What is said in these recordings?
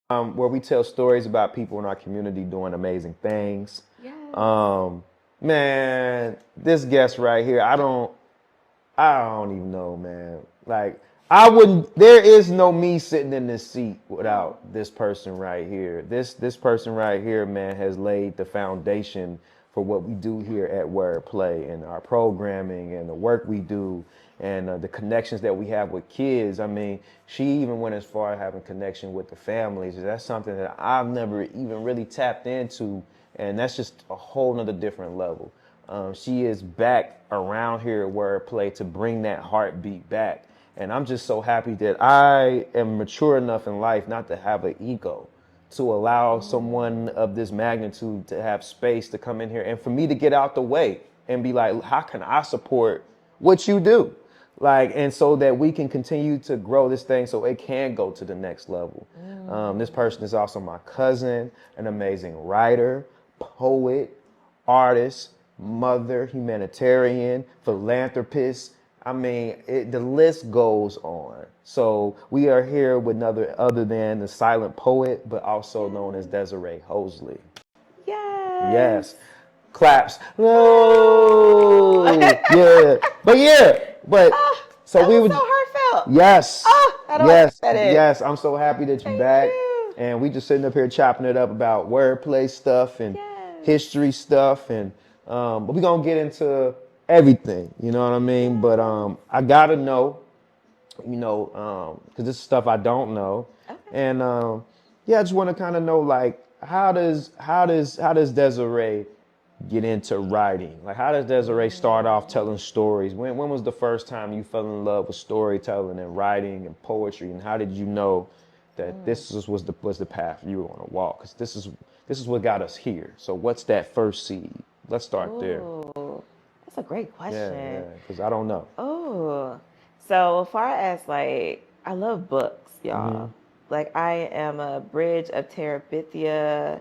where we tell stories about people in our community doing amazing things. Yes. Um, Man, this guest right here, I don't even know, man. Like, I wouldn't. There is no me sitting in this seat without this person right here. This person right here, man, has laid the foundation for what we do here at Wordplay and our programming and the work we do and the connections that we have with kids. I mean, she even went as far as having connection with the families. That's something that I've never even really tapped into, and that's just a whole nother different level. She is back around here at Wordplay to bring that heartbeat back. And I'm just so happy that I am mature enough in life not to have an ego, to allow someone of this magnitude to have space to come in here and for me to get out the way and be like, how can I support what you do? Like, and so that we can continue to grow this thing so it can go to the next level. This person is also my cousin, an amazing writer, poet, artist, mother, humanitarian, philanthropist. I mean, the list goes on. So we are here with another other than the silent poet, but also known as Desirae Hosley. Yes. Yes, claps. Oh. No, yeah, but Oh, so that we was so would. heartfelt. Yes, Oh, how do I take yes, that in? yes. I'm so happy that you're Thank back. you. And we just sitting up here chopping it up about wordplay stuff and Yes. history stuff. And but we're going to get into everything. You know what I mean? But Yes. I got to know, because this is stuff I don't know. Okay. And yeah, I just want to kind of know, like, how does Desiree get into writing? Like, how does Desiree start off telling stories? When was the first time you fell in love with storytelling and writing and poetry? And how did you know that was the path you were going to walk? Because this is what got us here. So what's that first seed? Let's start there. Oh, that's a great Yeah, question. yeah. Because I don't know. Oh, so as far as like, I love books, y'all. Like, I am a bridge of Terabithia,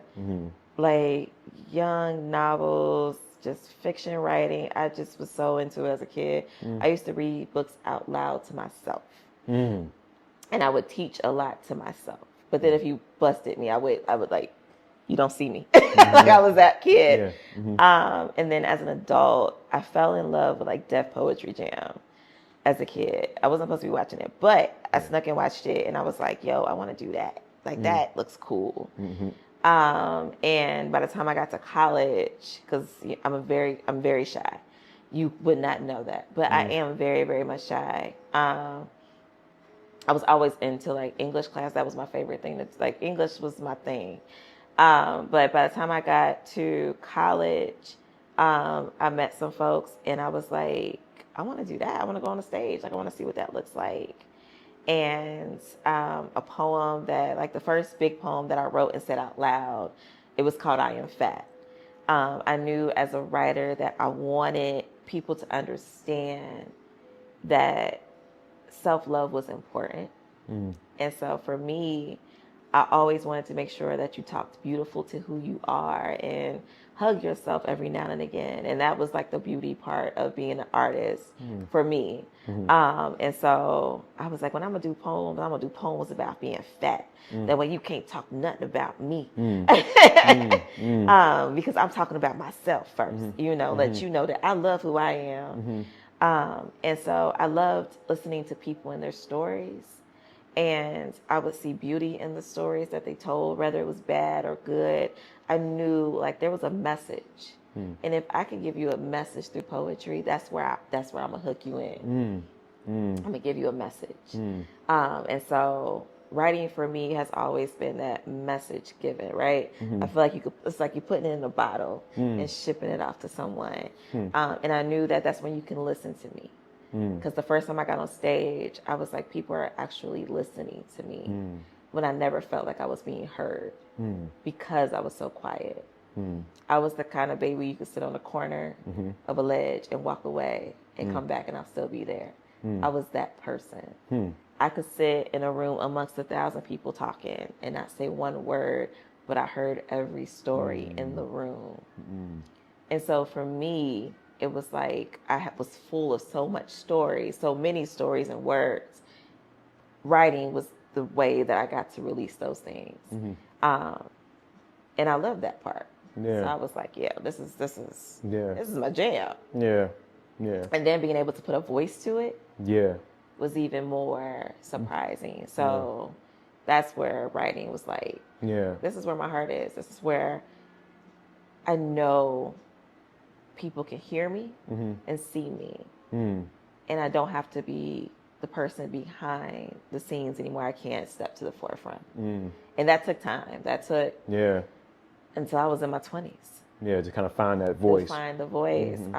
like young novels, just fiction writing. I just was so into it as a kid. I used to read books out loud to myself, and I would teach a lot to myself. But then if you busted me, I would like, you don't see me. Like, I was that kid. Yeah. And then as an adult, I fell in love with like Def Poetry Jam as a kid. I wasn't supposed to be watching it, but I Yeah. snuck and watched it, and I was like, "Yo, I want to do that. Like, that looks cool." And by the time I got to college, because I'm very shy. You would not know that, but I am very, very much shy. I was always into like English class. That was my favorite thing. That's like, English was my thing. But by the time I got to college, I met some folks, and I was like, I want to do that. I want to go on the stage. Like, I want to see what that looks like. And a poem that, like, the first big poem that I wrote and said out loud, it was called I Am Fat. I knew as a writer that I wanted people to understand that self-love was important. And so for me, I always wanted to make sure that you talked beautiful to who you are and hug yourself every now and again. And that was like the beauty part of being an artist for me. And so I was like, when I'm gonna do poems, I'm gonna do poems about being fat. That way you can't talk nothing about me. Because I'm talking about myself first, let you know that I love who I am. And so I loved listening to people and their stories. And I would see beauty in the stories that they told, whether it was bad or good. I knew like there was a message. And if I can give you a message through poetry, that's where I'm gonna hook you in. I'm gonna give you a message. And so writing for me has always been that message given, right? I feel like it's like you're putting it in a bottle and shipping it off to someone. And I knew that that's when you can listen to me. Because the first time I got on stage, I was like, people are actually listening to me when I never felt like I was being heard because I was so quiet. I was the kind of baby you could sit on the corner of a ledge and walk away and come back and I'll still be there. I was that person. I could sit in a room amongst 1,000 people talking and not say one word, but I heard every story in the room. And so for me, it was like was full of so much stories, so many stories and words. Writing was the way that I got to release those things. Mm-hmm. And I love that part. Yeah. So I was like, yeah, this is Yeah. this is my jam. Yeah. Yeah. And then being able to put a voice to it Yeah. was even more surprising. So that's where writing was like, Yeah. this is where my heart is. This is where I know people can hear me and see me. And I don't have to be the person behind the scenes anymore. I can't step to the forefront. And that took time. That took until I was in my 20s. Yeah, to kind of find that voice. To find the voice. Because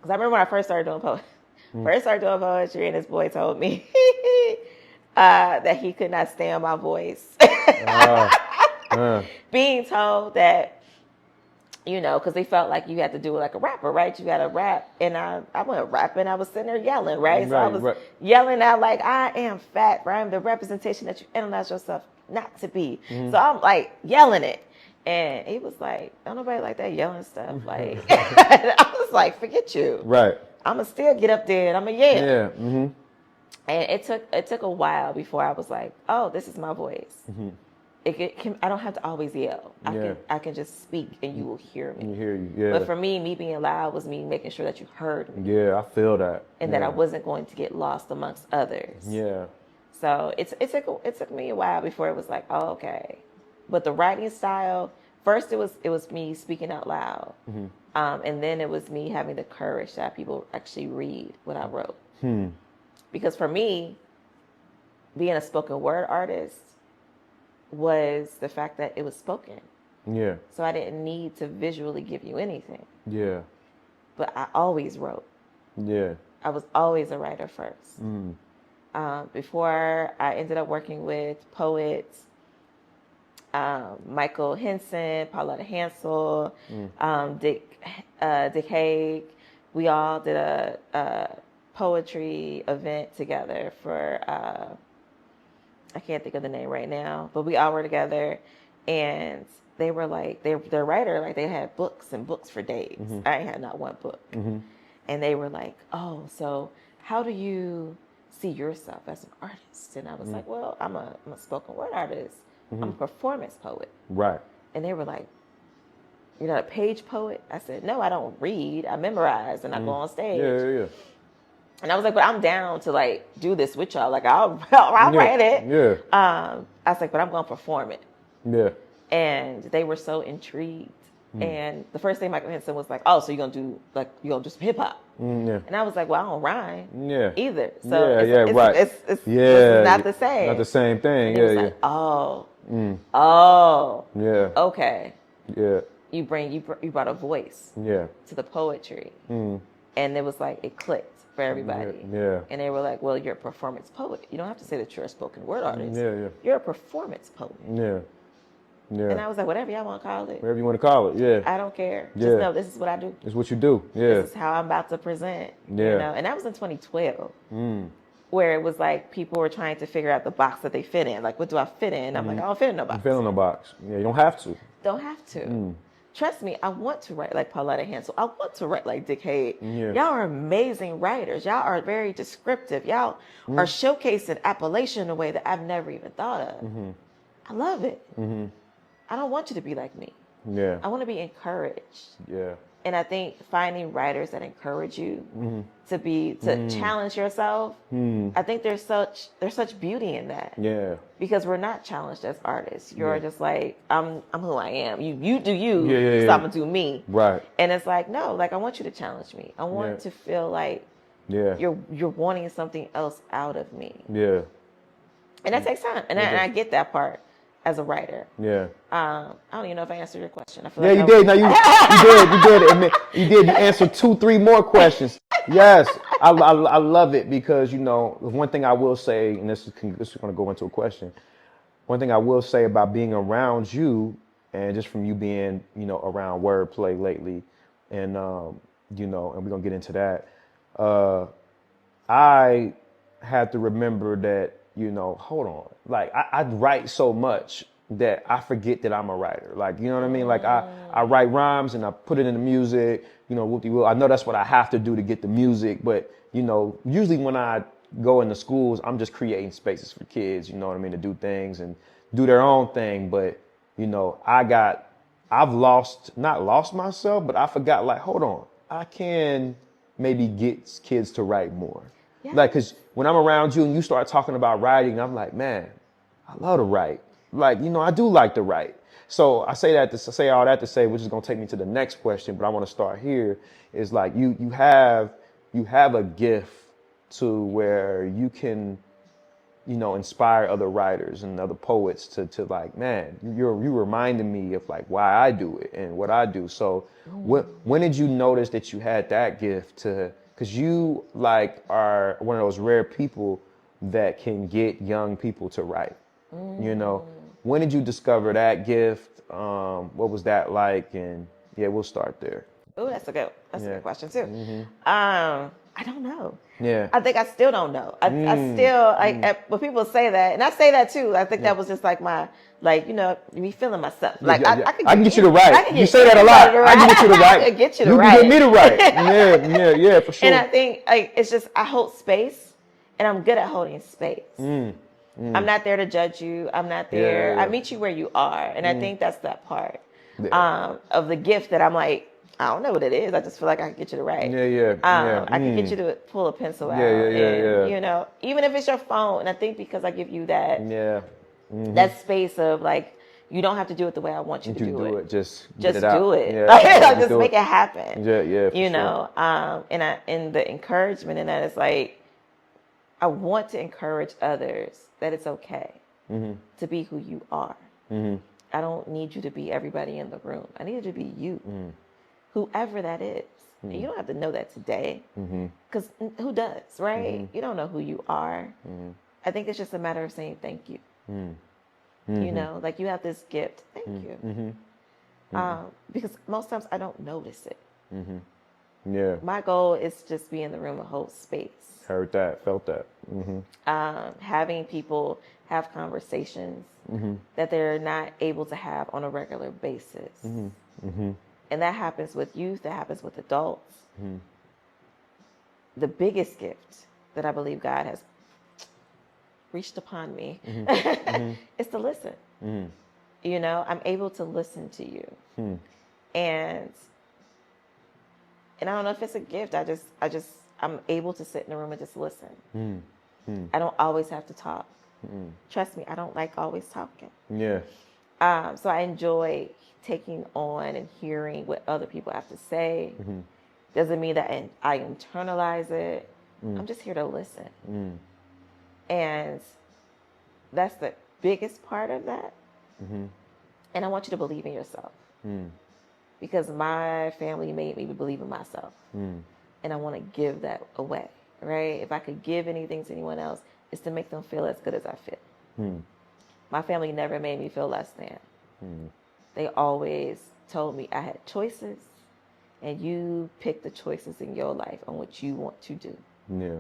I remember when I first started doing poetry, and this boy told me that he could not stand my voice. Being told that, you know, because they felt like you had to do it like a rapper, right? You got to rap. And I went rapping. I was sitting there yelling, right? So I was yelling out like, I am fat, right? I'm the representation that you analyze yourself not to be. So I'm like yelling it. And he was like, don't nobody like that yelling stuff. Like, I was like, forget you. Right. I'm going to still get up there and I'm going to yell. Yeah. Mm-hmm. And it took a while before I was like, oh, this is my voice. I don't have to always yell. I can just speak and you will hear me. You hear you, yeah. But for me being loud was me making sure that you heard me. Yeah, I feel that. And that I wasn't going to get lost amongst others. Yeah. So it took me a while before it was like, oh, okay. But the writing style, first it was me speaking out loud. And then it was me having the courage to have people actually read what I wrote. Because for me, being a spoken word artist was the fact that it was spoken. Yeah. So I didn't need to visually give you anything. Yeah. But I always wrote. Yeah. I was always a writer first. Before I ended up working with poets, Michael Henson, Pauletta Hansel, Dick Haig. We all did a poetry event together for, I can't think of the name right now, but we all were together, and they were like, they're writer, like they had books and books for days. I ain't had not one book. And they were like, oh, so how do you see yourself as an artist? And I was like, well, I'm a spoken word artist. I'm a performance poet. Right. And they were like, you're not a page poet? I said, no, I don't read. I memorize and I go on stage. Yeah. And I was like, but I'm down to like do this with y'all. Like I'll write it. Yeah. I was like, but I'm going to perform it. Yeah. And they were so intrigued. And the first thing Michael Henson was like, oh, so you're going to do some hip hop. Yeah. And I was like, well, I don't rhyme either. So right. It's not the same. Not the same thing. And he was like, oh, yeah, okay. Yeah. You brought a voice to the poetry. And it was like, it clicked for everybody. Yeah. And they were like, well, you're a performance poet. You don't have to say that you're a spoken word artist. Yeah. You're a performance poet. Yeah. Yeah. And I was like, whatever y'all want to call it. Whatever you want to call it, yeah. I don't care. Just know this is what I do. It's what you do, yeah. This is how I'm about to present. Yeah. You know? And that was in 2012. Where it was like people were trying to figure out the box that they fit in. Like, what do I fit in? I'm like, I don't fit in no box. You fit in no box. Yeah, you don't have to. Don't have to. Trust me, I want to write like Pauletta Hansel. I want to write like Dick Haig. Yeah. Y'all are amazing writers. Y'all are very descriptive. Y'all are showcasing Appalachia in a way that I've never even thought of. I love it. I don't want you to be like me. Yeah. I want to be encouraged. Yeah. And I think finding writers that encourage you to challenge yourself, I think there's such beauty in that. Yeah. Because we're not challenged as artists. You're just like, I'm who I am. You do you. Yeah. So I'm gonna do me. Right. And it's like, no, like I want you to challenge me. I want to feel like you're wanting something else out of me. Yeah. And that takes time. And I get that part as a writer. Yeah. I don't even know if I answered your question. I feel you like did. No, you did. You answered 2-3 more questions. Yes, I love it because, you know, one thing I will say, and this is going to go into a question. One thing I will say about being around you, and just from you being, you know, around wordplay lately, and you know, and we're gonna get into that. I had to remember that, you know, hold on, like I write so much that I forget that I'm a writer. Like, you know what I mean? Like I write rhymes and I put it in the music, you know, whoop-de-whoop. I know that's what I have to do to get the music, but, you know, usually when I go into schools, I'm just creating spaces for kids, you know what I mean, to do things and do their own thing. But, you know, I've not lost myself, but I forgot, like, hold on, I can maybe get kids to write more. Yeah. Like, cause when I'm around you and you start talking about writing, I'm like, man, I love to write. Like, you know, I do like to write. So I say that to say all that to say, which is gonna take me to the next question, but I want to start here. Is like you have a gift to where you can, you know, inspire other writers and other poets to like, man, you reminding me of like why I do it and what I do. So when did you notice that you had that gift to, because you like are one of those rare people that can get young people to write, you know, when did you discover that gift? What was that like? And yeah, we'll start there. Oh, that's a good question too. I don't know. Yeah. I think I still don't know. I still when people say that, and I say that too. I think that was just like my, like, you know, me feeling myself. Like Yeah, yeah. I can get you to write. You say that a lot. I can get you to write. I can get you to You write. can get me to write. Yeah, for sure. And I think like it's just I hold space, and I'm good at holding space. I'm not there to judge you. I'm not there. Yeah. I meet you where you are, and I think that's that part Yeah. of the gift that I'm like, I don't know what it is. I just feel like I can get you to write. Yeah. I can get you to pull a pencil out. Yeah. You know, even if it's your phone. And I think because I give you that Yeah. that space of like, you don't have to do it the way I want you to do it. Just get it do out. it. Yeah. Like, just make it happen. Yeah. For you sure. know, and the encouragement in that is like, I want to encourage others that it's okay to be who you are. I don't need you to be everybody in the room. I need you to be you, whoever that is. And you don't have to know that today, because who does, right? You don't know who you are. I think it's just a matter of saying thank you. You know, like, you have this gift. Thank you. Because most times I don't notice it. Yeah. My goal is to just be in the room and hold space. Heard that, felt that. Having people have conversations that they're not able to have on a regular basis. And that happens with youth, that happens with adults. The biggest gift that I believe God has reached upon me is to listen. You know, I'm able to listen to you. And I don't know if it's a gift. I'm able to sit in the room and just listen. I don't always have to talk. Trust me, I don't like always talking. Yeah. So I enjoy taking on and hearing what other people have to say. Doesn't mean that I internalize it. I'm just here to listen. And that's the biggest part of that. And I want you to believe in yourself. Because my family made me believe in myself. And I want to give that away, right? If I could give anything to anyone else, it's to make them feel as good as I feel. My family never made me feel less than. They always told me I had choices, and you pick the choices in your life on what you want to do. Yeah.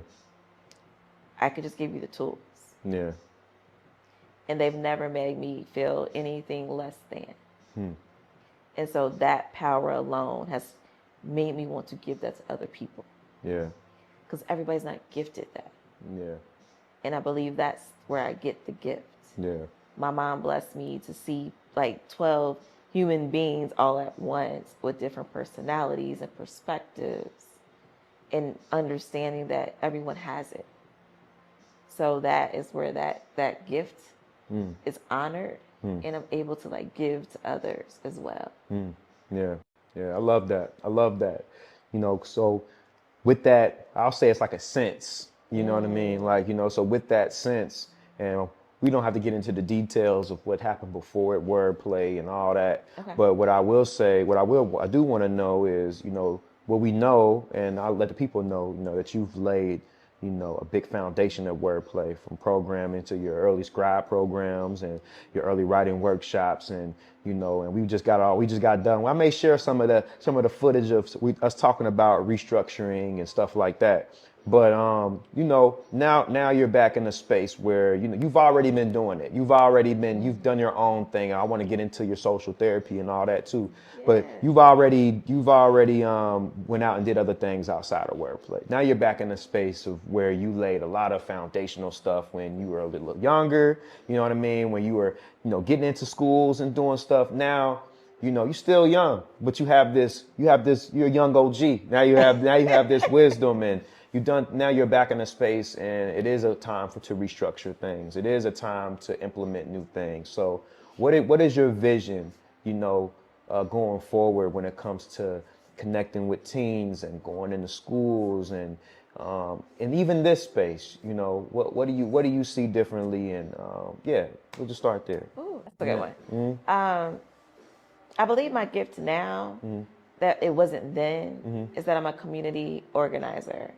I could just give you the tools. Yeah. And they've never made me feel anything less than. And so that power alone has made me want to give that to other people. Yeah. Because everybody's not gifted that. Yeah. And I believe that's where I get the gift. Yeah. My mom blessed me to see like 12 human beings all at once with different personalities and perspectives, and understanding that everyone has it. So that is where that gift is honored, and I'm able to like give to others as well. Yeah. I love that. You know, so with that, I'll say it's like a sense, you know what I mean? Like, you know, so with that sense, and we don't have to get into the details of what happened before it, wordplay and all that. Okay. But what I will say, I do want to know is, you know, what we know, and I'll let the people know, you know, that you've laid, you know, a big foundation of wordplay, from programming to your early scribe programs and your early writing workshops, and you know, and we just got done. I may share some of the footage of us talking about restructuring and stuff like that. But you know, now you're back in a space where you know you've already been doing it. You've done your own thing. I want to get into your social therapy and all that too. But Yeah. you've already went out and did other things outside of workplace. Now you're back in a space of where you laid a lot of foundational stuff when you were a little younger. You know what I mean? When you were, you know, getting into schools and doing stuff. Now, you know, you're still young, but you're a young OG. Now you have this wisdom, and now you're back in a space, and it is a time to restructure things. It is a time to implement new things. So what is your vision, you know, going forward when it comes to connecting with teens and going into schools and even this space, you know, what do you see differently? And yeah, we'll just start there. Ooh, that's a good one. Mm-hmm. I believe my gift now, that it wasn't then, is that I'm a community organizer.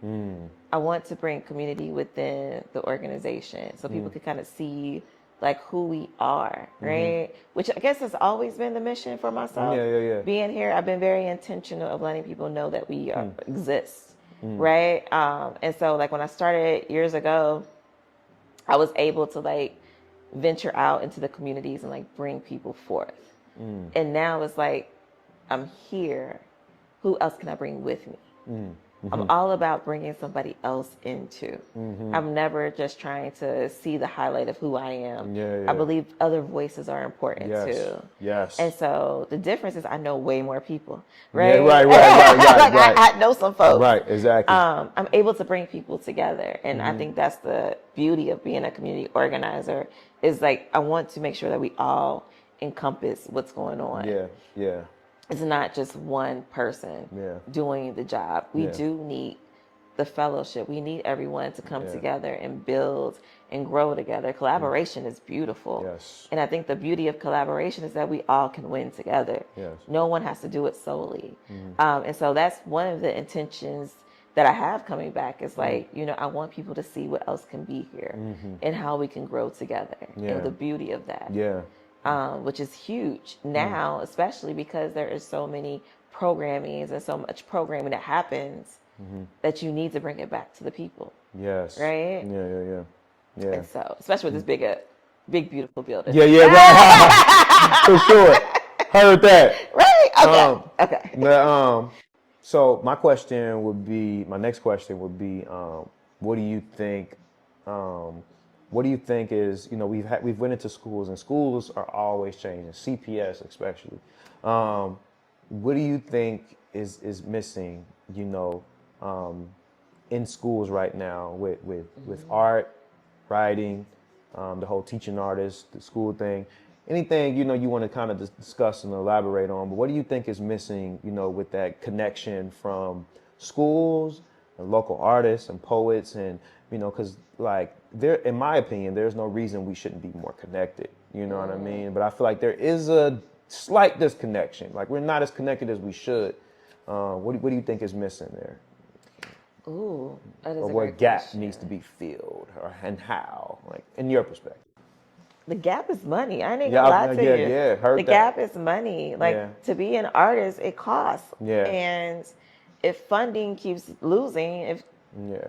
I want to bring community within the organization so people can kind of see like who we are, right? Which I guess has always been the mission for myself. Yeah. Being here, I've been very intentional of letting people know that we exist, right? And so like when I started years ago, I was able to like venture out into the communities and like bring people forth. And now it's like, I'm here. Who else can I bring with me? I'm all about bringing somebody else into. I'm never just trying to see the highlight of who I am. Yeah. I believe other voices are important too. Yes. And so the difference is I know way more people, Yeah, right? right. Like Right. I know some folks. Right, exactly. I'm able to bring people together. And I think that's the beauty of being a community organizer is like, I want to make sure that we all encompass what's going on. Yeah. It's not just one person Yeah. doing the job. We Yeah. do need the fellowship. We need everyone to come Yeah. together and build and grow together. Collaboration is beautiful. Yes. And I think the beauty of collaboration is that we all can win together. Yes. No one has to do it solely. And so that's one of the intentions that I have coming back is like, you know, I want people to see what else can be here and how we can grow together and the beauty of that. Yeah. Which is huge now, especially because there is so many programmings and so much programming that happens that you need to bring it back to the people. Yes. Right? Yeah. And so, especially with this big, beautiful building. Yeah, right. For sure. Heard that. Right? Okay. But, so my next question would be, what do you think, is, you know, we've went into schools and schools are always changing, CPS especially. What do you think is missing, you know, in schools right now with art, writing, the whole teaching artists, the school thing, anything, you know, you want to kind of discuss and elaborate on, but what do you think is missing, you know, with that connection from schools and local artists and poets and, you know, because like in my opinion, there's no reason we shouldn't be more connected, you know what I mean? But I feel like there is a slight disconnection. Like we're not as connected as we should. What do you think is missing there? Ooh, that is Or a what great gap question. needs to be filled, and how, like in your perspective? The gap is money. I ain't gonna lie to you. Heard the that. gap is money. Like to be an artist, it costs. Yeah. And if funding keeps losing, if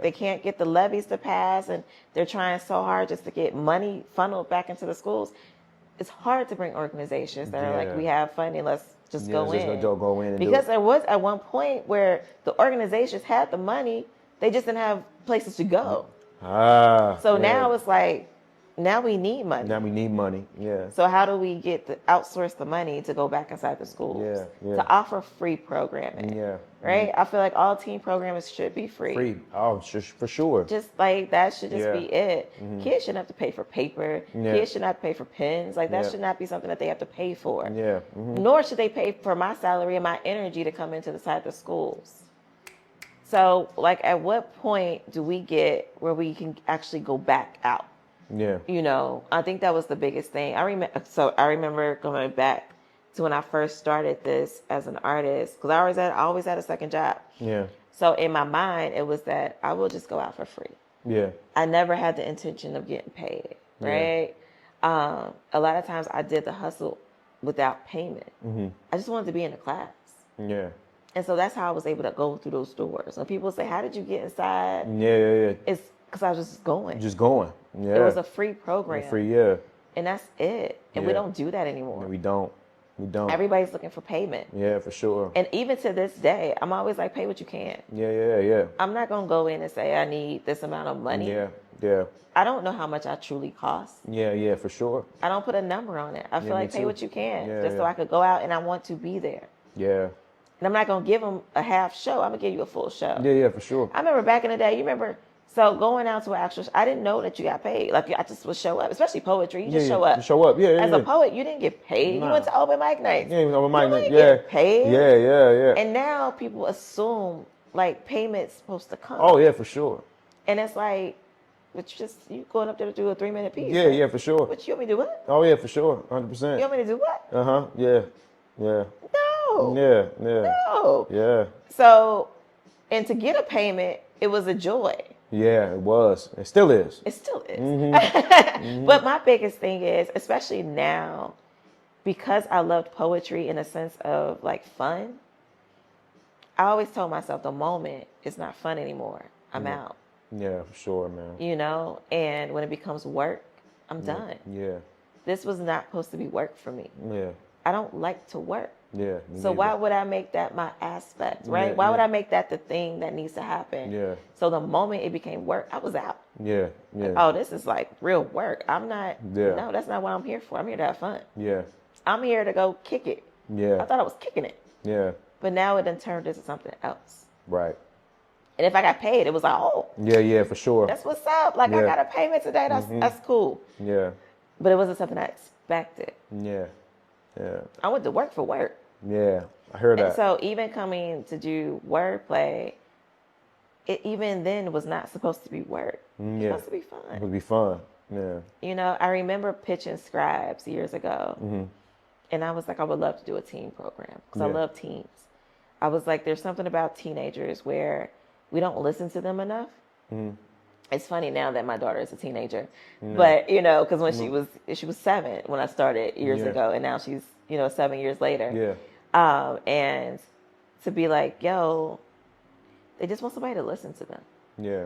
they can't get the levies to pass and they're trying so hard just to get money funneled back into the schools, it's hard to bring organizations that are like, we have funding, let's just go in. Go in and because there was at one point where the organizations had the money, they just didn't have places to go. So now it's like, now we need money. Yeah. So how do we outsource the money to go back inside the schools? Yeah. To offer free programming. Yeah. Right? I feel like all teen programs should be free. Oh, for sure. Just like that should just be it. Kids shouldn't have to pay for paper. Yeah. Kids shouldn't have to pay for pens. Like that should not be something that they have to pay for. Yeah. Nor should they pay for my salary and my energy to come into the side of the schools. So like at what point do we get where we can actually go back out? Yeah. You know, I think that was the biggest thing. I remember going back to when I first started this as an artist, because I always had a second job. Yeah. So in my mind, it was that I will just go out for free. Yeah. I never had the intention of getting paid, right? A lot of times I did the hustle without payment. I just wanted to be in the class. Yeah. And so that's how I was able to go through those doors. When people say, how did you get inside? Yeah. It's because I was just going. Just going. Yeah. It was a free program. Free, yeah. And that's it. And we don't do that anymore. No, we don't. We don't. Everybody's looking for payment. Yeah, for sure. And even to this day, I'm always like, pay what you can. Yeah. I'm not going to go in and say, I need this amount of money. Yeah. I don't know how much I truly cost. Yeah, for sure. I don't put a number on it. I feel like pay what you can. Just so yeah. I could go out and I want to be there. Yeah. And I'm not going to give them a half show. I'm going to give you a full show. Yeah, for sure. I remember back in the day, you remember, so going out to an actual, I didn't know that you got paid. Like, I just would show up, especially poetry. You just show up. You show up, yeah. As a poet, you didn't get paid. Nah. You went to open mic nights. Yeah, open mic nights. You didn't get paid. Yeah. And now people assume, like, payment's supposed to come. Oh, yeah, for sure. And it's like, but you going up there to do a 3-minute piece. Yeah, right? yeah, for sure. But you want me to do what? Oh, yeah, for sure. 100%. You want me to do what? Uh-huh, yeah. No. Yeah. No. Yeah. So, and to get a payment, it was a joy. Yeah, it was. It still is. It still is. Mm-hmm. But my biggest thing is, especially now, because I loved poetry in a sense of like fun, I always told myself the moment it's not fun anymore. I'm out. Yeah, for sure, man. You know, and when it becomes work, I'm done. Yeah. This was not supposed to be work for me. Yeah. I don't like to work. Yeah. So why would I make that my aspect, right? Yeah, why would I make that the thing that needs to happen? Yeah. So the moment it became work, I was out. Yeah. Oh, this is like real work. I'm not, Yeah. no, that's not what I'm here for. I'm here to have fun. Yeah. I'm here to go kick it. Yeah. I thought I was kicking it. Yeah. But now it done turned into something else. Right. And if I got paid, it was like, oh, Yeah, for sure. that's what's up. Like, I got a payment today. That's cool. Yeah. But it wasn't something I expected. Yeah. I went to work for work. Yeah. I heard that. And so even coming to do wordplay, it even then was not supposed to be work. It was supposed to be fun. It would be fun. Yeah. You know, I remember pitching scribes years ago. Mm-hmm. And I was like, I would love to do a teen program because I love teens. I was like, there's something about teenagers where we don't listen to them enough. Mm-hmm. It's funny now that my daughter is a teenager, but you know, because when she was 7 when I started years ago, and now she's 7 years later. Yeah. And to be like, yo, they just want somebody to listen to them. Yeah.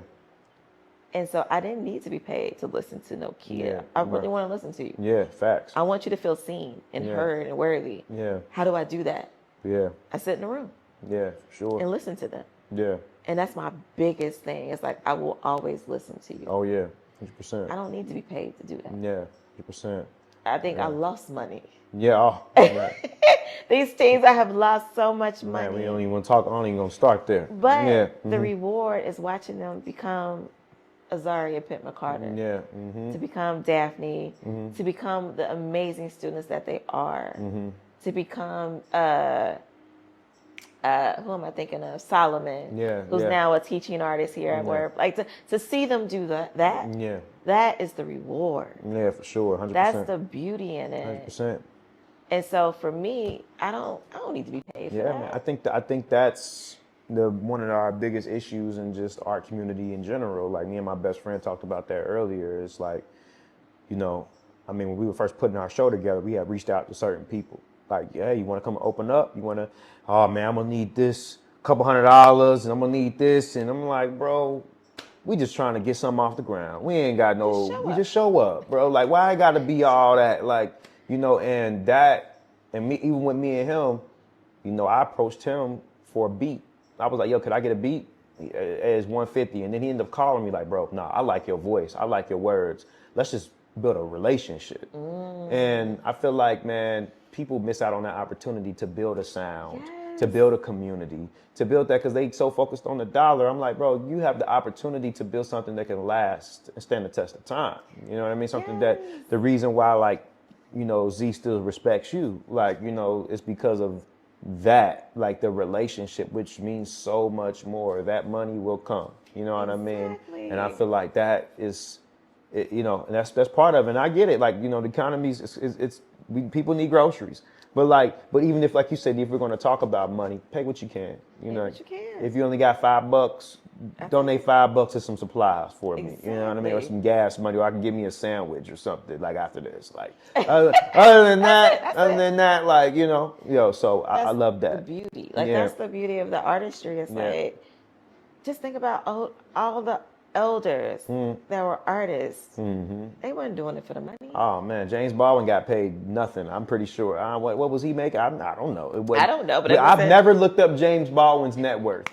And so I didn't need to be paid to listen to no kid. Yeah. I really want to listen to you. Yeah. Facts. I want you to feel seen and heard and worthy. Yeah. How do I do that? Yeah. I sit in a room. Yeah. For sure. And listen to them. Yeah. And that's my biggest thing. It's like, I will always listen to you. Oh, yeah. 100%. I don't need to be paid to do that. Yeah. 100%. I think I lost money. Yeah. Oh, man. These teens, I have lost so much money. Man, we don't even want to talk. I don't even going to start there. But the reward is watching them become Desirae and Pitt McCarter. Yeah. To become Daphne. To become the amazing students that they are. To become... who am I thinking of? Solomon, who's now a teaching artist here at work. Like to see them do that, that is the reward. Yeah, for sure, 100%. That's the beauty in it. 100%. And so for me, I don't need to be paid for that. Yeah, man. I think that's one of our biggest issues in just art community in general. Like me and my best friend talked about that earlier. It's like, when we were first putting our show together, we had reached out to certain people. Like, yeah, you want to come open up? You want to, oh man, I'm going to need this couple $100 and I'm going to need this. And I'm like, bro, we just trying to get something off the ground. We ain't got we just show up, bro. Like, why I got to be all that? Like, and that, and me, even with me and him, I approached him for a beat. I was like, yo, could I get a beat? It's $150. And then he ended up calling me like, bro, I like your voice. I like your words. Let's just build a relationship. And I feel like, man, people miss out on that opportunity to build a sound, to build a community, to build that because they so focused on the dollar. I'm like, bro, you have the opportunity to build something that can last and stand the test of time. You know what I mean? Something that the reason why, like, Z still respects you, like, it's because of that, like the relationship, which means so much more. That money will come. You know what I mean? And I feel like that is, and that's part of it. And I get it. Like, the economy's, it's people need groceries. But even if, like you said, if we're going to talk about money, pay what you can. You know, what you can. if you only got $5, donate $5 to some supplies for me. You know what I mean, or Exactly. some gas money, or I can give me a sandwich or something like after this. Like other than that, like So I That's love the that. beauty. Like Yeah, that's the beauty of the artistry. It's yeah. like just think about all the elders that were artists. They weren't doing it for the money. Oh man, James Baldwin got paid nothing. I'm pretty sure. What was he making? I don't know. It I wasn't. don't know, but I've never looked up James Baldwin's net worth.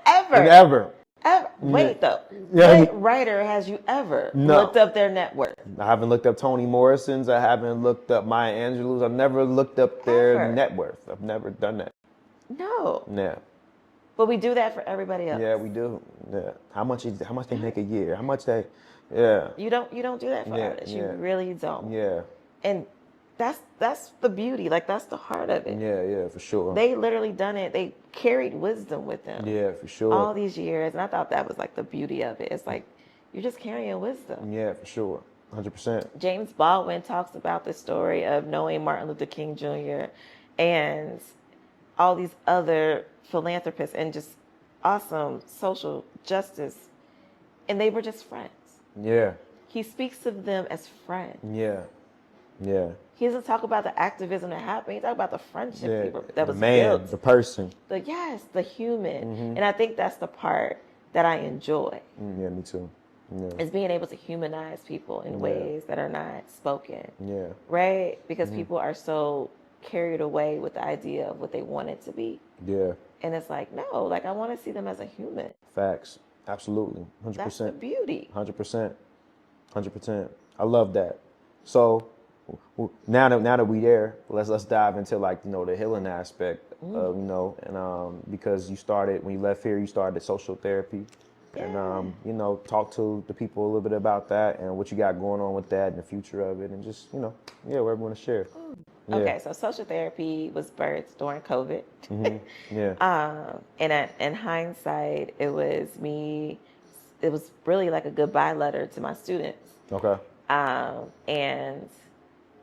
ever. Ever. Wait though. Yeah. What writer has you ever No. looked up their net worth? I haven't looked up Toni Morrison's. I haven't looked up Maya Angelou's. I've never looked up their Ever. net worth. I've never done that. No. Yeah. But we do that for everybody else. Yeah, we do. Yeah. How much they make a year? How much they? Yeah. You don't do that for Yeah, artists. yeah. You really don't. Yeah. And that's the beauty. Like that's the heart of it. Yeah, for sure. They literally done it. They carried wisdom with them. Yeah, for sure. All these years, and I thought that was like the beauty of it. It's like you're just carrying wisdom. Yeah, for sure. 100%. James Baldwin talks about the story of knowing Martin Luther King Jr. and all these other philanthropists and just awesome social justice, and they were just friends. Yeah. He speaks of them as friends. Yeah. Yeah. He doesn't talk about the activism that happened. He talks about the friendship that was the man, built. the person. The human. And I think that's the part that I enjoy. Yeah, me too. Yeah. Is being able to humanize people in ways that are not spoken. Yeah. Right? Because people are so carried away with the idea of what they want it to be. Yeah. And it's like, no, like I want to see them as a human. Facts. Absolutely. 100%. That's the beauty. 100%. 100%. I love that. So now that we there, let's dive into the healing aspect of, and because when you left here, you started social therapy. Yeah. And talk to the people a little bit about that and what you got going on with that and the future of it, and just whatever you want to share. Yeah. Okay, so social therapy was birthed during COVID. Yeah. And in hindsight, it was really like a goodbye letter to my students. Okay. And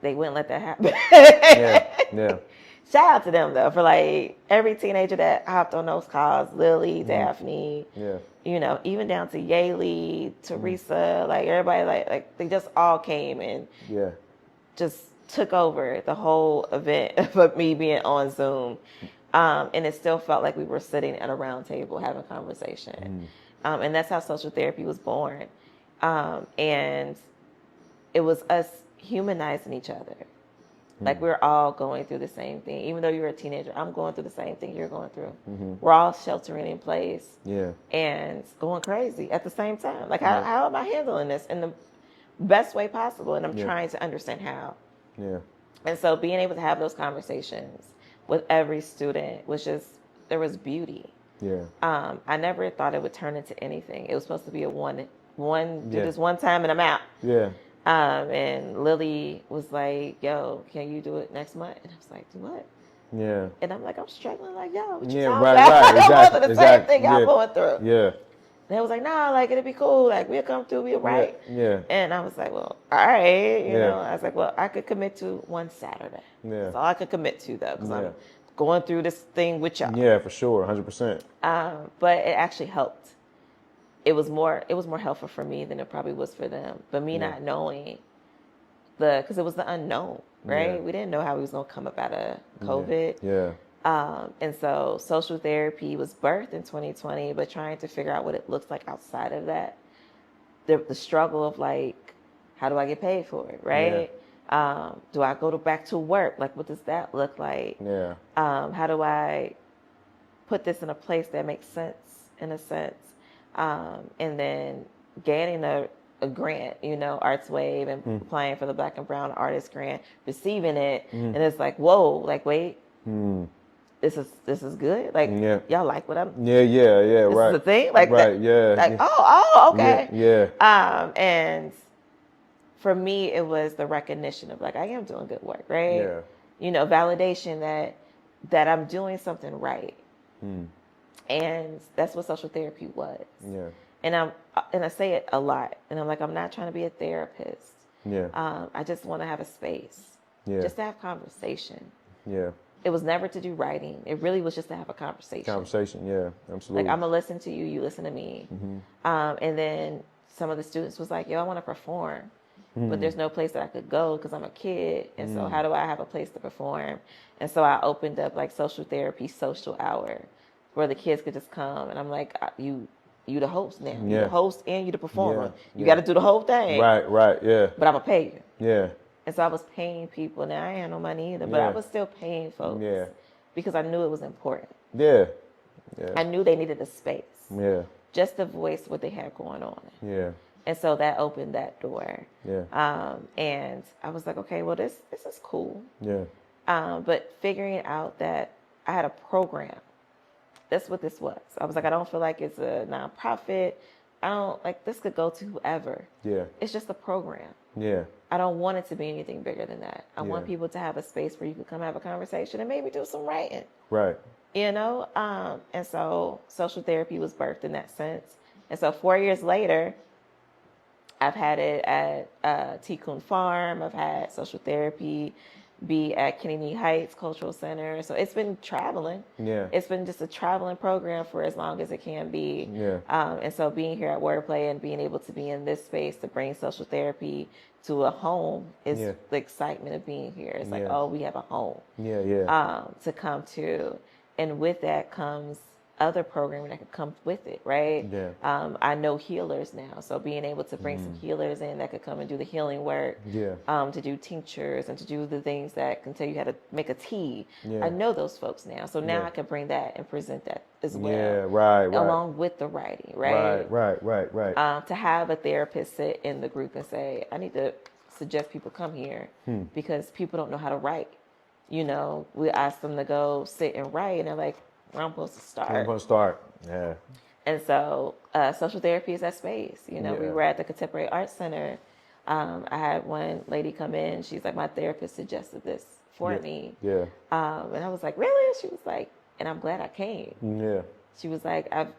they wouldn't let that happen. Yeah. Shout out to them though for like every teenager that hopped on those calls, Lily, Daphne, even down to Yaylee, Teresa, like everybody like they just all came and just took over the whole event of me being on Zoom. And it still felt like we were sitting at a round table having a conversation. And that's how social therapy was born. And it was us humanizing each other. Like we're all going through the same thing. Even though you're a teenager, I'm going through the same thing you're going through. We're all sheltering in place and going crazy at the same time. Like how am I handling this in the best way possible? And I'm trying to understand how. Yeah. And so being able to have those conversations with every student there was beauty. Yeah. I never thought it would turn into anything. It was supposed to be a one do this one time and I'm out. Yeah. And Lily was like, yo, can you do it next month? And I was like, do what? Yeah. And I'm like, I'm struggling. Like, yo, what you Yeah, talking right, about? exactly. I'm going through the same thing I'm going through. Yeah. And they was like, nah, like, it'll be cool. Like, we'll come through. We'll write. Yeah. And I was like, well, all right. You know, I was like, well, I could commit to one Saturday. Yeah. That's all I could commit to, though, because I'm going through this thing with y'all. Yeah, for sure. 100%. But it actually helped. It was more helpful for me than it probably was for them. But me not knowing because it was the unknown, right? Yeah. We didn't know how we was going to come up out of COVID. Yeah. And so social therapy was birthed in 2020, but trying to figure out what it looks like outside of that. The struggle of like, how do I get paid for it, right? Do I go back to work? Like, what does that look like? Yeah. How do I put this in a place that makes sense, in a sense? And then gaining a grant, Arts Wave, and applying for the Black and Brown Artist Grant, receiving it, and it's like, whoa, like, wait, this is good. Like, y'all like what I'm. Yeah, this right. is the thing, like, right, that, yeah. like, oh, okay, yeah. And for me, it was the recognition of like, I am doing good work, right? Yeah. Validation that I'm doing something right, and that's what social therapy was. Yeah. And I say it a lot, and I'm like, I'm not trying to be a therapist. Yeah. I just want to have a space just to have conversation. Yeah. It was never to do writing. It really was just to have a Conversation, yeah, absolutely. Like, I'm going to listen to you, you listen to me. And then some of the students was like, yo, I want to perform. But there's no place that I could go because I'm a kid. And so how do I have a place to perform? And so I opened up like social therapy, social hour, where the kids could just come. And I'm like, you the host now. You the host and you the performer. You got to do the whole thing. Right, yeah. But I'm going to pay you. Yeah. And so I was paying people. Now I ain't had no money either, but I was still paying folks. Yeah. Because I knew it was important. Yeah. I knew they needed a space. Yeah. Just to voice what they had going on. Yeah. And so that opened that door. Yeah. And I was like, okay, well, this is cool. Yeah. But figuring out that I had a program, that's what this was. I was like, I don't feel like it's a nonprofit. I don't like this could go to whoever. Yeah. It's just a program. Yeah. I don't want it to be anything bigger than that. I want people to have a space where you could come have a conversation and maybe do some writing. Right. You know? And so social therapy was birthed in that sense. And so 4 years later, I've had it at Tikkun Farm. I've had social therapy be at Kennedy Heights Cultural Center. So it's been traveling. Yeah. It's been just a traveling program for as long as it can be. Yeah. And so being here at Wordplay and being able to be in this space to bring social therapy to a home is the excitement of being here. It's like, oh, we have a home to come to. And with that comes other programming that could come with it, right? Yeah. I know healers now, so being able to bring some healers in that could come and do the healing work, to do tinctures and to do the things that can tell you how to make a tea. I know those folks now, so now I can bring that and present that as well. Yeah, right. Along with the writing, right? Right. To have a therapist sit in the group and say, I need to suggest people come here because people don't know how to write. You know, we ask them to go sit and write, and they're like, where I'm supposed to start. I'm supposed to start. Yeah. And so social therapy is that space. You know, we were at the Contemporary Arts Center. I had one lady come in. She's like, my therapist suggested this for me. Yeah. And I was like, really? She was like, and I'm glad I came. Yeah. She was like, I've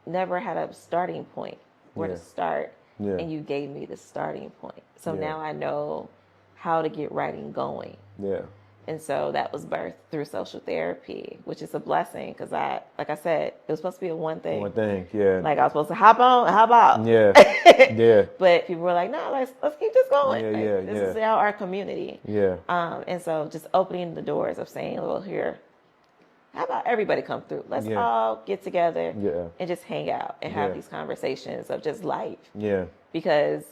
never had a starting point where to start. Yeah. And you gave me the starting point. So now I know how to get writing going. Yeah. And so that was birthed through social therapy, which is a blessing because like I said, it was supposed to be a one thing. One thing, yeah. Like I was supposed to hop on, hop out. Yeah, yeah. But people were like, no, let's keep this going. This is our community. Yeah. And so just opening the doors of saying, well, here, how about everybody come through? Let's all get together and just hang out and have these conversations of just life. Yeah. Because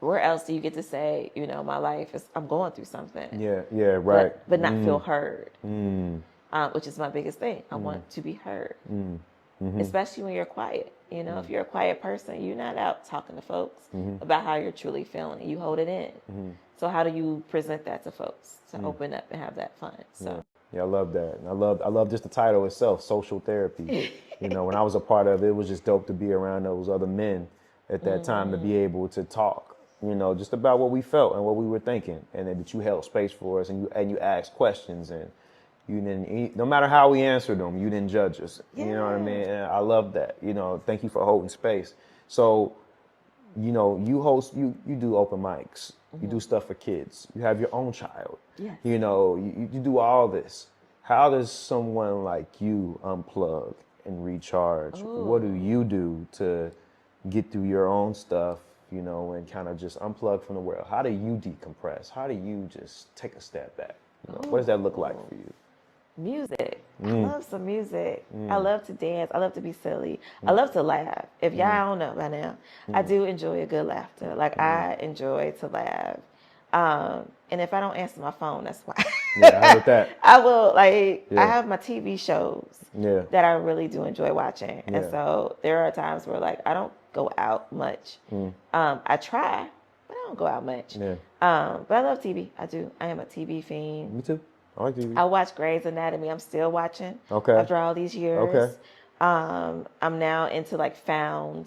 where else do you get to say, you know, my life is, I'm going through something. Yeah, right. But not feel heard, which is my biggest thing. I want to be heard, especially when you're quiet. You know, if you're a quiet person, you're not out talking to folks about how you're truly feeling. You hold it in. So how do you present that to folks to open up and have that fun? So. Yeah, I love that. And I love just the title itself, social therapy. You know, when I was a part of it, it was just dope to be around those other men at that time to be able to talk. You know, just about what we felt and what we were thinking, and that you held space for us, and you asked questions, and you didn't. No matter how we answered them, you didn't judge us. You know what I mean? And I love that. You know, thank you for holding space. So, you know, you do open mics, you do stuff for kids, you have your own child. Yeah. You know, you do all this. How does someone like you unplug and recharge? Ooh. What do you do to get through your own stuff? You know, and kind of just unplug from the world. How do you decompress? How do you just take a step back? You know, what does that look like for you? Music. I love some music. I love to dance. I love to be silly. I love to laugh. If y'all don't know by now, I do enjoy a good laughter. Like I enjoy to laugh. And if I don't answer my phone, that's why. Yeah, I heard that. I will I have my TV shows that I really do enjoy watching. Yeah. And so there are times where like I don't go out much. I try, but I don't go out much. Yeah. But I love TV. I do. I am a TV fiend. Me too. I like TV. I watch Grey's Anatomy. I'm still watching. Okay. After all these years. Okay. I'm now into like Found,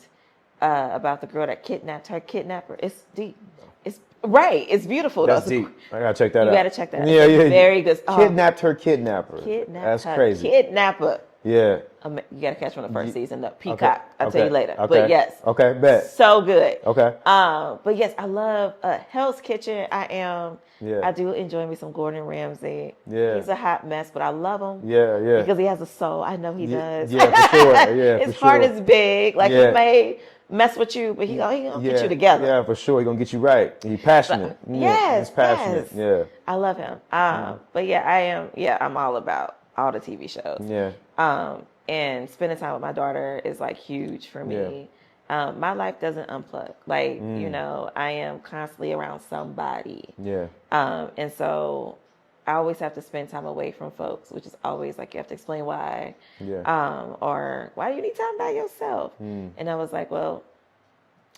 about the girl that kidnapped her kidnapper. It's deep. It's right. It's beautiful. That's deep. I gotta check that out. You gotta check that out. Yeah. Very good. Kidnapped her kidnapper. Kidnapped That's her crazy. Kidnapper. Yeah. You got to catch from the first season. The Peacock. I'll tell you later. Okay. But yes. Okay. Bet. So good. Okay. But yes, I love Hell's Kitchen. Yeah. I do enjoy me some Gordon Ramsay. Yeah. He's a hot mess, but I love him. Yeah. Yeah. Because he has a soul. I know he does. Yeah, for sure. Yeah, his for heart sure. is big. Like Yeah. he may mess with you, but he gonna get you together. Yeah, for sure. He's gonna get you right. He's passionate. Yes, He's passionate. yes. Yeah. I love him. But yeah, I am. Yeah, I'm all about all the TV shows. Yeah. And spending time with my daughter is like huge for me. My life doesn't unplug. Like, you know, I am constantly around somebody. Yeah. And so I always have to spend time away from folks, which is always like you have to explain why. Yeah. Or why do you need time by yourself? And I was like, well,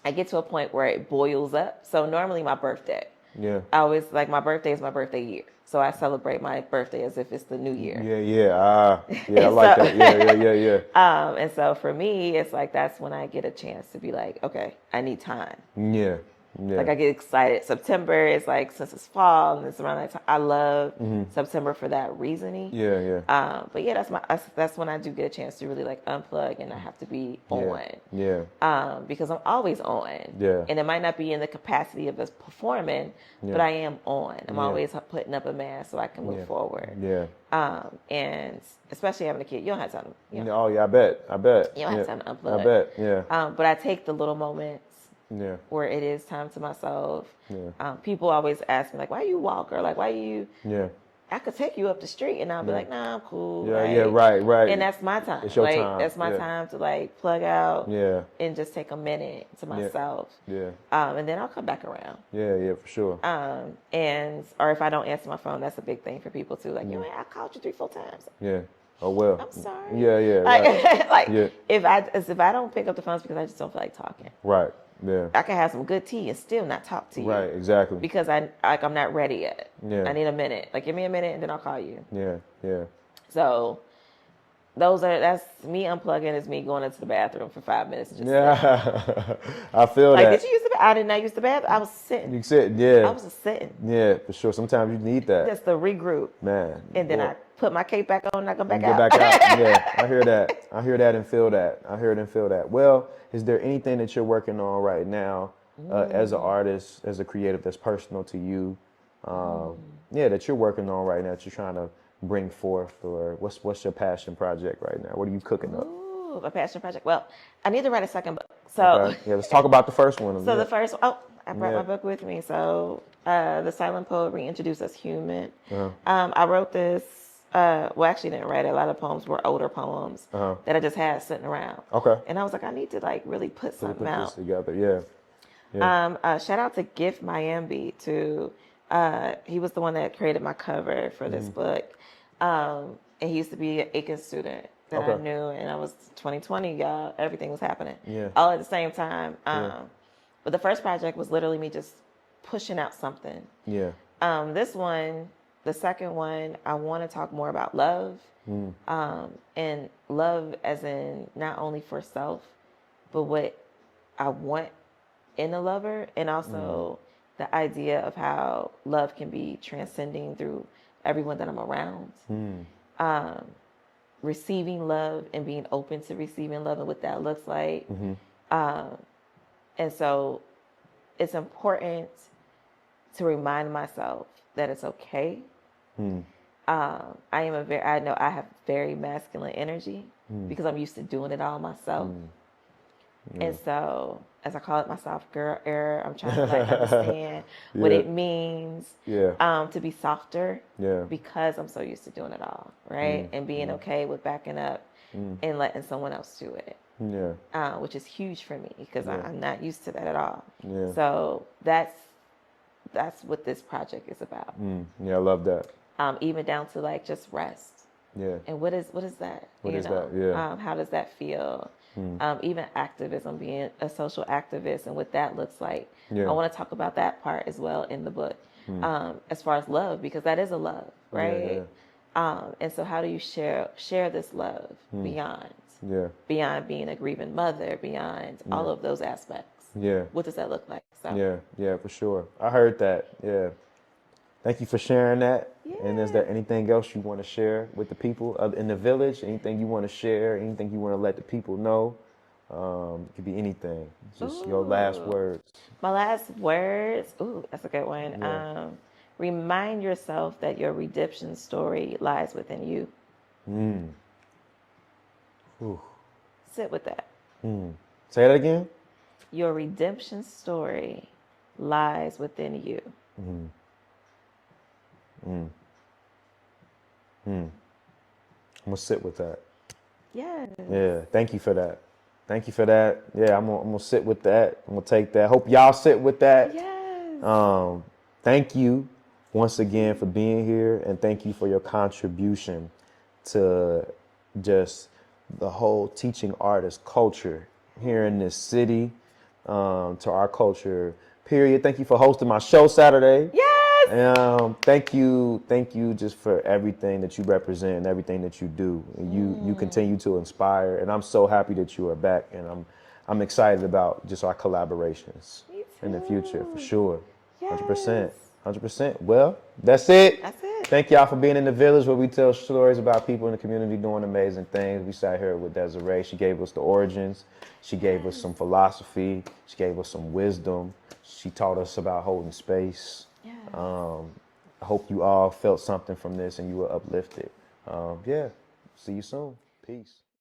I get to a point where it boils up. So normally my birthday. Yeah. I always like my birthday is my birthday year. So I celebrate my birthday as if it's the new year. Yeah, I like that. Yeah. And so for me, it's like that's when I get a chance to be like, okay, I need time. Yeah. Like I get excited. September is like since it's fall and it's around that time. I love September for that reasoning. Yeah. But yeah, that's when I do get a chance to really like unplug and I have to be on. Yeah. Because I'm always on. Yeah. And it might not be in the capacity of us performing, but I am on. I'm always putting up a mask so I can move forward. Yeah. And especially having a kid, you don't have time. Oh yeah, I bet. You don't have time to unplug. I bet. Yeah. But I take the little moments. Yeah. Where it is time to myself. Yeah. People always ask me like, "Why you walk?" or like, "Why you?" Yeah. I could take you up the street, and I'll be like, "Nah, I'm cool." Yeah. Right? Yeah. Right. And that's my time. It's your like, time. That's my time to like plug out. Yeah. And just take a minute to myself. Yeah. And then I'll come back around. Yeah. Yeah. For sure. And or if I don't answer my phone, that's a big thing for people too. Like, you know, I called you 3-4 times. Yeah. Oh well. I'm sorry. Yeah. Like, Right. if I don't pick up the phone, it's because I just don't feel like talking. Right. Yeah. I can have some good tea and still not talk to you. Right, exactly. Because I'm not ready yet. Yeah. I need a minute. Like give me a minute and then I'll call you. Yeah. So that's me unplugging is me going into the bathroom for 5 minutes and just I feel like, that. did you use the bathroom? I did not use the bathroom. I was sitting. You sit, yeah. I was just sitting. Yeah, for sure. Sometimes you need that. Just to regroup. Man. And then I put my cape back on and I come back Get out. back out. Yeah, I hear that. I hear that and feel that. I hear it and feel that. Well, is there anything that you're working on right now as an artist, as a creative that's personal to you? That you're working on right now that you're trying to bring forth, or what's your passion project right now? What are you cooking up? Ooh, my passion project. Well, I need to write a second book. So Okay. Yeah, let's talk about the first one. So the first I brought my book with me. So The Silent Poet Reintroduced Us Human. I wrote this, actually didn't write it. A lot of poems were older poems that I just had sitting around. Okay. And I was like, I need to like really put something out. This together, yeah. Shout out to Gift Miami he was the one that created my cover for this book. And he used to be an Aiken student that I knew, and I was 2020, y'all. Everything was happening all at the same time. But the first project was literally me just pushing out something. Yeah. This one, the second one, I want to talk more about love, and love as in not only for self, but what I want in a lover, and also the idea of how love can be transcending through everyone that I'm around. Receiving love and being open to receiving love and what that looks like. And so it's important to remind myself that it's okay. I know I have very masculine energy because I'm used to doing it all myself. And so, as I call it my soft girl era, I'm trying to like understand what it means to be softer because I'm so used to doing it all, right? And being okay with backing up and letting someone else do it. Which is huge for me because I'm not used to that at all. So that's what this project is about. I love that. Even down to like just rest. And what is that? What is that? Yeah. How does that feel? Even activism, being a social activist and what that looks like. I want to talk about that part as well in the book. As far as love, because that is a love, right? And so how do you share this love beyond being a grieving mother, beyond all of those aspects? What does that look like? So Yeah, for sure. I heard that. Yeah. thank you for sharing that. And is there Yeah. anything else you want to share with the people in the village? Anything you want to share? Anything you want to let the people know? It could be anything. Just your last Ooh. words. My last words. Ooh, that's a good one. Yeah. Remind yourself that your redemption story lies within you. Ooh. Sit with that. Say that again. Your redemption story lies within you. I'm gonna sit with that. Yes. Yeah. Thank you for that. Thank you for that. Yeah, I'm gonna sit with that. I'm gonna take that. Hope y'all sit with that. Yes. Thank you once again for being here, and thank you for your contribution to just the whole teaching artist culture here in this city, to our culture. Period. Thank you for hosting my show Saturday. Yes. Thank you just for everything that you represent and everything that you do. And you continue to inspire, and I'm so happy that you are back, and I'm excited about just our collaborations Me in the future for too. sure. Yes. 100%. 100%. Well, that's it. That's it. Thank y'all for being in the village where we tell stories about people in the community doing amazing things. We sat here with Desirae. She gave us the origins. She gave us some philosophy. She gave us some wisdom. She taught us about holding space. Yes. I hope you all felt something from this and you were uplifted. Yeah. See you soon. Peace.